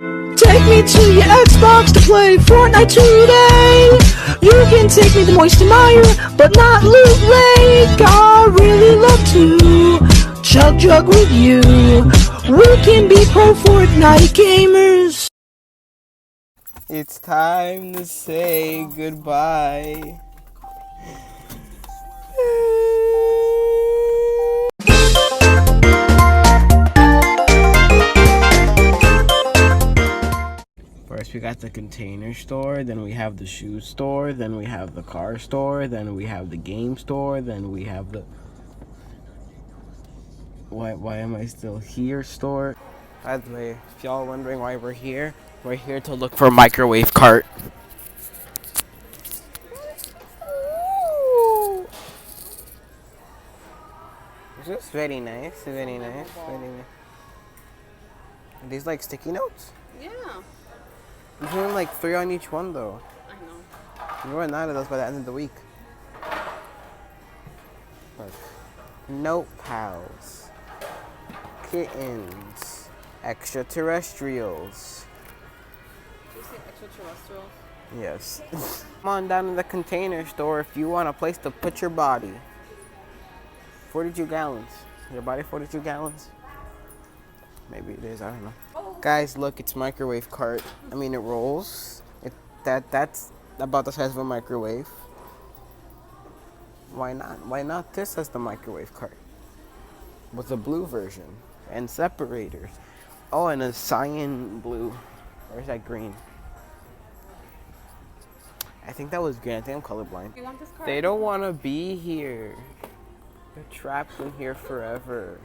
Take me to your Xbox to play Fortnite today. You can take me to Moisty Mire, but not Loot Lake. I really love to chug jug with you. We can be pro Fortnite gamers. It's time to say goodbye. First we got the container store, then we have the shoe store, then we have the car store, then we have the game store, then we have the why am I still here store. By the way, if y'all wondering why we're here to look for a microwave cart. It's just very nice, very nice, very nice. Are these like sticky notes? Yeah. There's only like 3 on each one though. I know. You run out of those by the end of the week. Look. Note pals. Kittens. Extraterrestrials. Did you say extraterrestrials? Yes. Come on down to the container store if you want a place to put your body. 42 gallons. Your body 42 gallons? Maybe it is, I don't know. Oh. Guys, look, it's microwave cart. I mean, it rolls. That's about the size of a microwave. Why not? Why not this as the microwave cart? With a blue version and separators. Oh, and a cyan blue. Or is that green? I think that was green. I think I'm colorblind. You want this cart? They don't want to be here. They're trapped in here forever.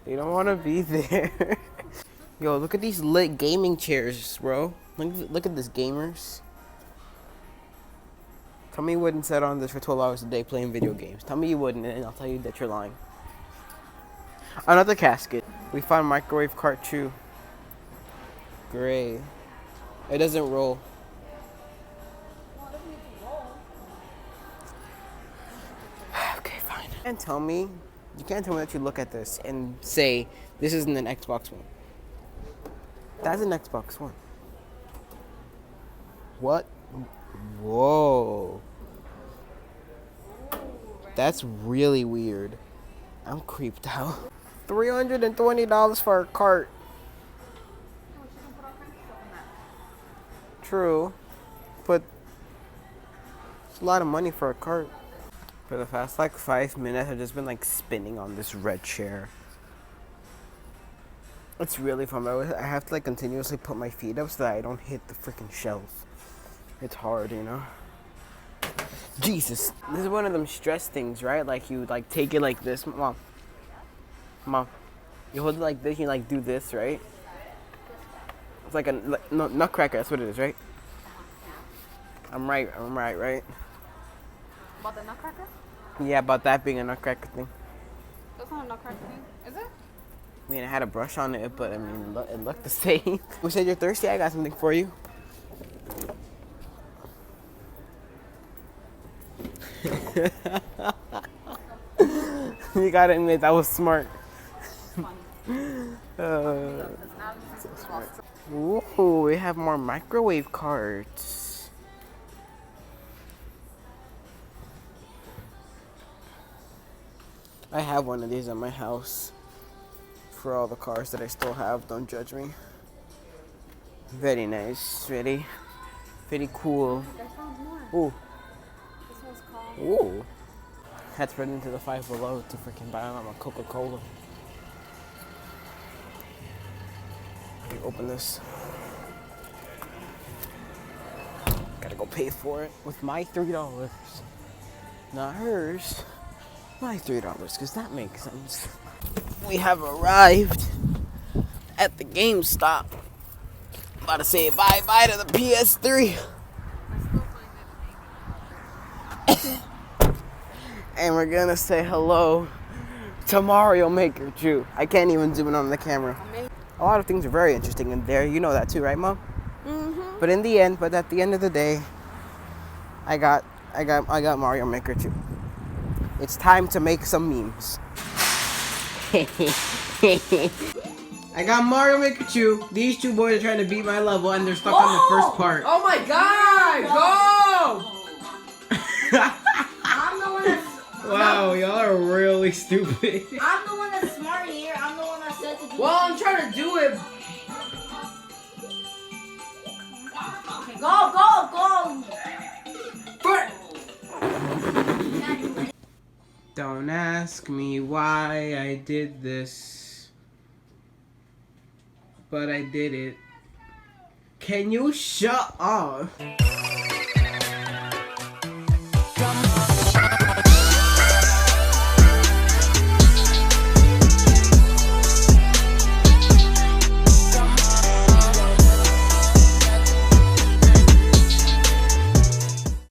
They don't want to be there. Yo, look at these lit gaming chairs, bro. Look at this, gamers. Tell me you wouldn't sit on this for 12 hours a day playing video games. Tell me you wouldn't, and I'll tell you that you're lying. Another casket. We found microwave cart 2. Gray. It doesn't roll. Okay, fine. You can't tell me that you look at this and say, this isn't an Xbox One. That's an Xbox One. What? Whoa. That's really weird. I'm creeped out. $320 for a cart. True. But it's a lot of money for a cart. For the past like 5 minutes, I've just been like spinning on this red chair. It's really fun. I have to like continuously put my feet up so that I don't hit the freaking shelf. It's hard, you know? Jesus. This is one of them stress things, right? Like you like take it like this. Mom. You hold it like this, you like do this, right? It's like a nutcracker, that's what it is, right? I'm right, right? About the nutcracker? Yeah, about that being a nutcracker thing. That's not a nutcracker thing, is it? I mean, I had a brush on it, but I mean, it looked the same. We said you're thirsty, I got something for you. You gotta admit, that was smart. So smart. Ooh, we have more microwave carts. I have one of these at my house. For all the cars that I still have, don't judge me. Very nice, very cool. Ooh. This one's called... Ooh. Had to run into the Five Below to freaking buy on a Coca-Cola. Let me open this. Gotta go pay for it with my $3. Not hers. My $3, because that makes sense. We have arrived at the GameStop. About to say bye-bye to the PS3. And we're gonna say hello to Mario Maker 2. I can't even zoom in on the camera. A lot of things are very interesting in there. You know that too, right, Mom? Mm-hmm. But at the end of the day, I got Mario Maker 2. It's time to make some memes. I got Mario and Pikachu. These two boys are trying to beat my level and they're stuck on the first part. Oh my god! Go! I'm the one that's. Wow, y'all are really stupid. I'm the one that's smart here. I'm the one that said to do. Well, I'm trying to do it. Okay, go! Don't ask me why I did this, but I did it. Can you shut up?